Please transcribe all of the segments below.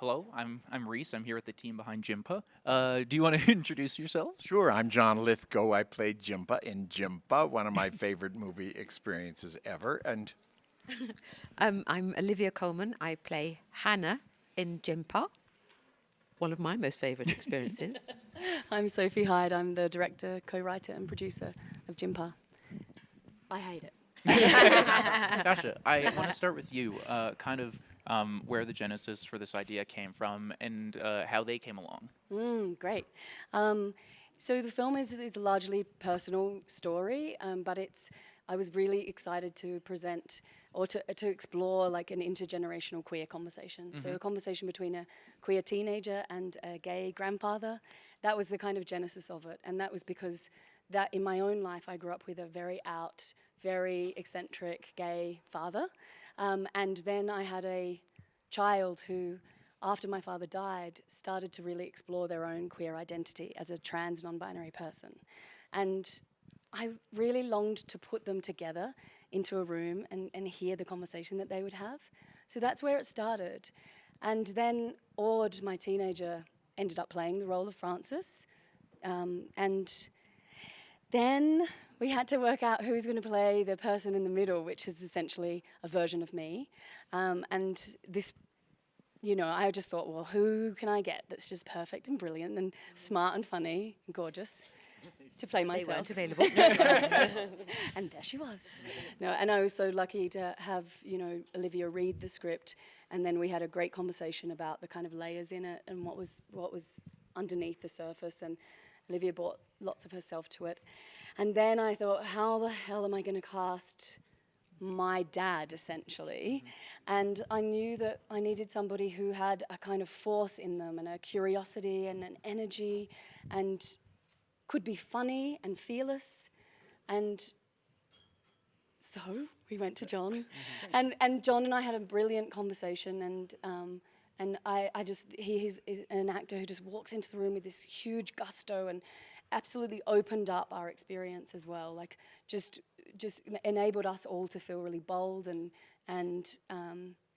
Hello, I'm Reece. I'm here with the team behind Jimpa. Do you want to introduce yourself? Sure, I'm John Lithgow. I played Jimpa in Jimpa, one of my favorite movie experiences ever. And I'm Olivia Colman. I play Hannah in Jimpa, one of my most favourite experiences. I'm Sophie Hyde. I'm the director, co-writer, and producer of Jimpa. I hate it. Gotcha. I want to start with you, where the genesis for this idea came from and how they came along. Great. So the film is a largely personal story, but I was really excited to present or to explore like an intergenerational queer conversation. So a conversation between a queer teenager and a gay grandfather. That was the kind of genesis of it, and that was because that in my own life I grew up with a very out, very eccentric gay father, and then I had a child who, after my father died, started to really explore their own queer identity as a trans non-binary person. And I really longed to put them together into a room and hear the conversation that they would have. So that's where it started. And then Aude, my teenager, ended up playing the role of Frances. And then we had to work out who's going to play the person in the middle, which is essentially a version of me. And this, I just thought, well, who can I get that's just perfect and brilliant and smart and funny and gorgeous to play myself? They weren't available. And there she was. No, and I was so lucky to have, Olivia read the script, and then we had a great conversation about the kind of layers in it and what was underneath the surface, and Olivia brought lots of herself to it. And then I thought, how the hell am I going to cast my dad, essentially? And I knew that I needed somebody who had a kind of force in them and a curiosity and an energy and could be funny and fearless. And so we went to John, and John and I had a brilliant conversation, and he's an actor who just walks into the room with this huge gusto and absolutely opened up our experience as well, like just enabled us all to feel really bold and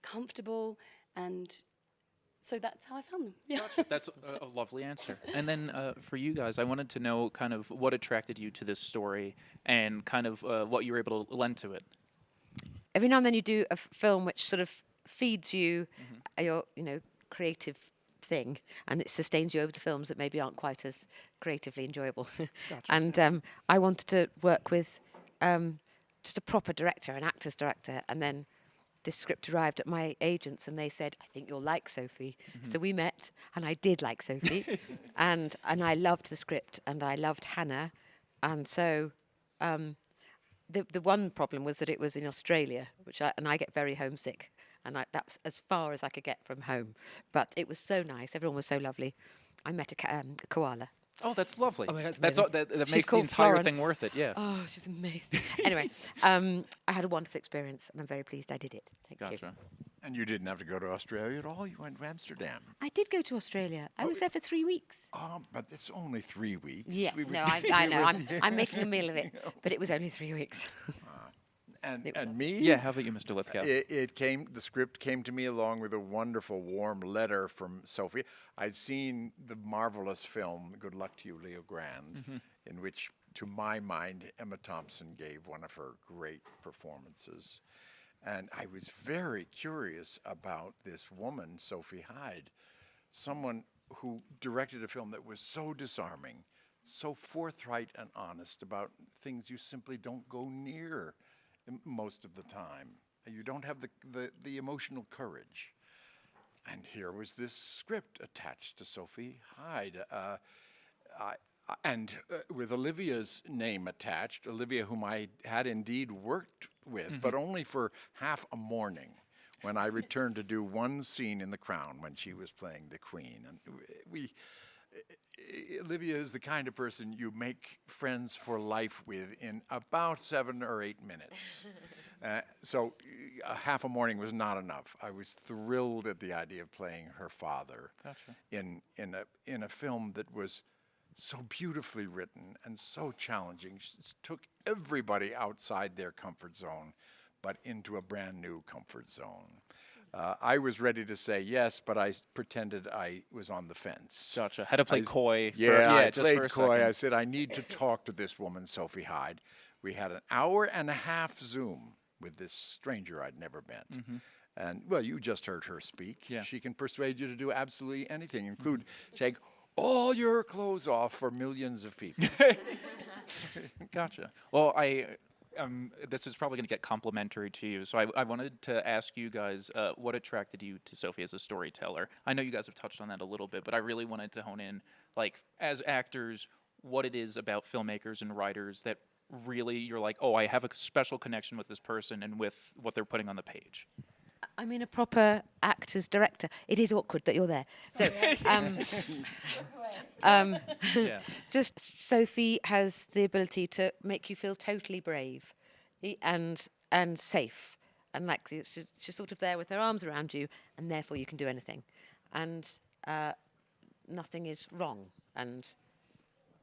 comfortable, and so that's how I found them. Yeah. Gotcha. That's a lovely answer. And then for you guys, I wanted to know kind of what attracted you to this story and kind of what you were able to lend to it. Every now and then you do a film which sort of feeds you your, creative thing, and it sustains you over to films that maybe aren't quite as creatively enjoyable. Gotcha. And I wanted to work with just a proper director, an actor's director, and then this script arrived at my agents and they said, I think you'll like Sophie. So we met, and I did like Sophie, and I loved the script, and I loved Hannah, and so the one problem was that it was in Australia, and I get very homesick, and that was as far as I could get from home. But it was so nice. Everyone was so lovely. I met a koala. Oh, that's lovely. Oh my God, it's That's amazing. that She's makes the called entire Florence. thing worth it. Yeah. Oh, she was amazing. Anyway, I had a wonderful experience, and I'm very pleased I did it. Thank you. Gotcha. and you didn't have to go to Australia at all. You went to Amsterdam. I did go to Australia. I was there for 3 weeks. But it's only 3 weeks. Yes, We would no, be I know. with you. I'm making a meal of it, but it was only 3 weeks. And me? Yeah. How about you, Mr. Lithgow? The script came to me along with a wonderful, warm letter from Sophie. I'd seen the marvelous film Good Luck to You, Leo Grand, in which, to my mind, Emma Thompson gave one of her great performances. And I was very curious about this woman, Sophie Hyde, someone who directed a film that was so disarming, so forthright and honest about things you simply don't go near most of the time. You don't have the emotional courage. And here was this script attached to Sophie Hyde. And with Olivia's name attached, Olivia, whom I had indeed worked with, but only for half a morning, when I returned to do one scene in The Crown when she was playing the Queen. And Olivia is the kind of person you make friends for life with in about 7 or 8 minutes. So half a morning was not enough. I was thrilled at the idea of playing her father. Gotcha. in a film that was so beautifully written and so challenging. Took everybody outside their comfort zone, but into a brand new comfort zone. I was ready to say yes, but I pretended I was on the fence. Gotcha. Had to play coy. I Just played for a coy. second. I said, I need to talk to this woman, Sophie Hyde. We had an hour and a half Zoom with this stranger I'd never met. And, well, you just heard her speak. Yeah. She can persuade you to do absolutely anything, include take all your clothes off for millions of people. Gotcha. Well, this is probably going to get complimentary to you, so I wanted to ask you guys what attracted you to Sophie as a storyteller. I know you guys have touched on that a little bit, but I really wanted to hone in, like, as actors, what it is about filmmakers and writers that really you're like, oh, I have a special connection with this person and with what they're putting on the page. I mean, a proper actor's director. It is awkward that you're there. So, Yeah. just Sophie has the ability to make you feel totally brave and safe. And like she's sort of there with her arms around you, and therefore you can do anything. And nothing is wrong. And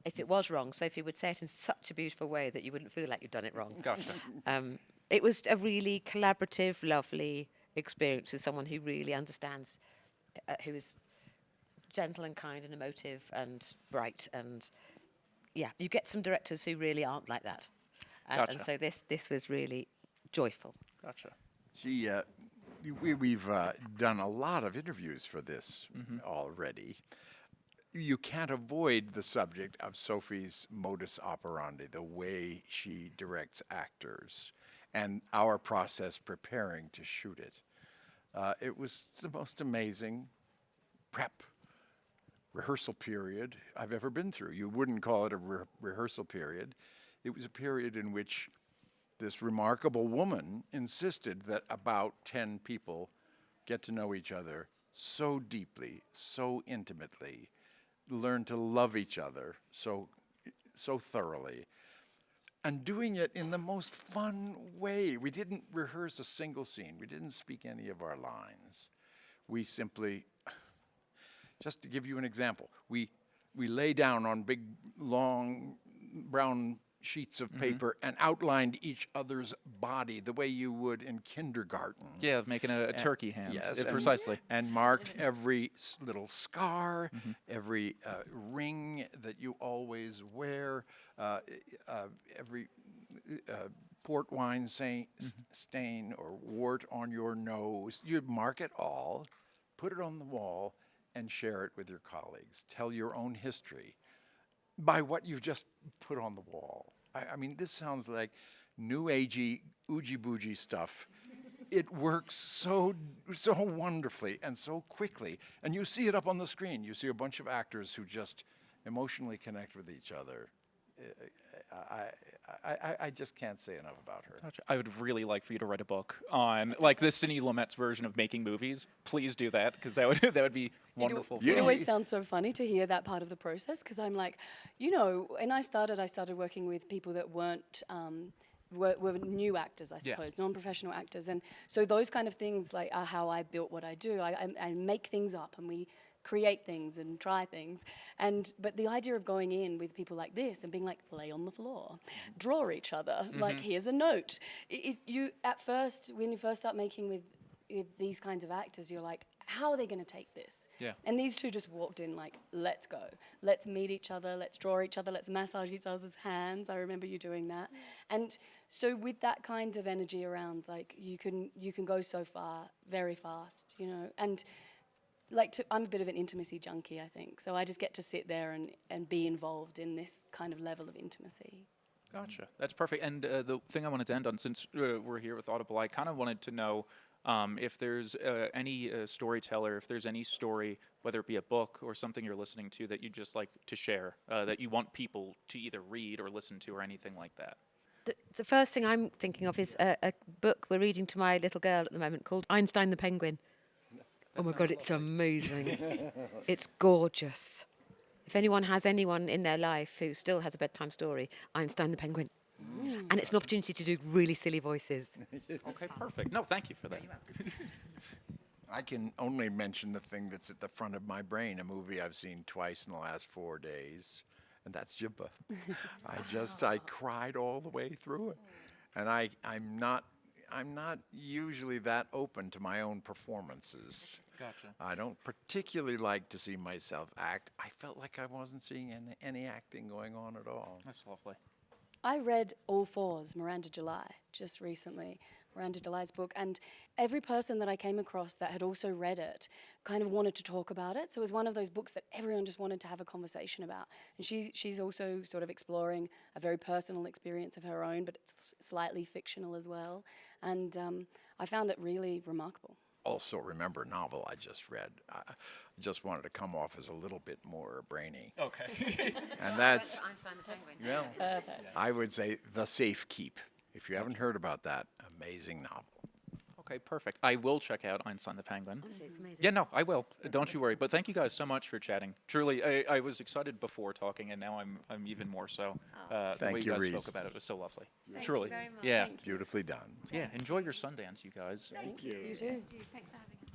if it was wrong, Sophie would say it in such a beautiful way that you wouldn't feel like you'd done it wrong. Gotcha. It was a really collaborative, lovely experience with someone who really understands, who is gentle and kind and emotive and bright. And yeah, you get some directors who really aren't like that. And Gotcha. so this was really joyful. Gotcha. We've done a lot of interviews for this already. You can't avoid the subject of Sophie's modus operandi, the way she directs actors, and our process preparing to shoot it. It was the most amazing prep rehearsal period I've ever been through. You wouldn't call it a rehearsal period. It was a period in which this remarkable woman insisted that about 10 people get to know each other so deeply, so intimately, learn to love each other so thoroughly, and doing it in the most fun way. We didn't rehearse a single scene. We didn't speak any of our lines. We simply, just to give you an example, we lay down on big, long, brown sheets of paper and outlined each other's body the way you would in kindergarten. Yeah, making a turkey hand. Yes, Precisely. And marked every little scar, every ring that you always wear, every port wine stain or wart on your nose. You mark it all, put it on the wall, and share it with your colleagues. Tell your own history by what you've just put on the wall. I mean, this sounds like new agey, oogie-boogie stuff. It works so wonderfully and so quickly. And you see it up on the screen. You see a bunch of actors who just emotionally connect with each other. I just can't say enough about her. Gotcha. I would really like for you to write a book on, like, the Sidney Lumet's version of making movies. Please do that, because that would be wonderful. It always sounds so funny to hear that part of the process, because I'm like, when I started working with people that weren't, were new actors, I suppose, non-professional actors. And so those kind of things like are how I built what I do. I make things up, and we create things and try things. But the idea of going in with people like this and being like, lay on the floor, draw each other, like, here's a note. At first, when you first start making with these kinds of actors, you're like, how are they going to take this? Yeah. And these two just walked in like, let's go. Let's meet each other. Let's draw each other. Let's massage each other's hands. I remember you doing that. And so with that kind of energy around, like, you can go so far very fast, And I'm a bit of an intimacy junkie, I think. So I just get to sit there and be involved in this kind of level of intimacy. Gotcha. That's perfect. And the thing I wanted to end on, since we're here with Audible, I kind of wanted to know if there's any storyteller, if there's any story, whether it be a book or something you're listening to that you just like to share, that you want people to either read or listen to or anything like that. The first thing I'm thinking of is a book we're reading to my little girl at the moment called Einstein the Penguin. Oh my God, it's amazing. It's gorgeous. If anyone has anyone in their life who still has a bedtime story, Einstein the Penguin. And it's an opportunity to do really silly voices. Okay, perfect. No, thank you for that. I can only mention the thing that's at the front of my brain, a movie I've seen twice in the last 4 days, and that's Jimpa. I cried all the way through it. And I'm not I'm not usually that open to my own performances. Gotcha. I don't particularly like to see myself act. I felt like I wasn't seeing any acting going on at all. That's lovely. I read All Fours, Miranda July, just recently, Miranda July's book, and every person that I came across that had also read it kind of wanted to talk about it. So it was one of those books that everyone just wanted to have a conversation about. And she's also sort of exploring a very personal experience of her own, but it's slightly fictional as well. And I found it really remarkable. Also, remember a novel I just read. I just wanted to come off as a little bit more brainy. Okay. And that's, Einstein the Penguin. well, I would say The Safe Keep. If you haven't heard about that, amazing novel. Okay, perfect. I will check out Einstein the Penguin. Honestly, it's amazing. Yeah, no, I will. Don't you worry. But thank you guys so much for chatting. Truly, I was excited before talking, and now I'm even more so. The Thank way you, you guys Reece. spoke about it was so lovely. Thank Truly. you very much. Yeah. Thank you. Beautifully done. Yeah. Enjoy your Sundance, you guys. Thanks. You too. Thanks for having us.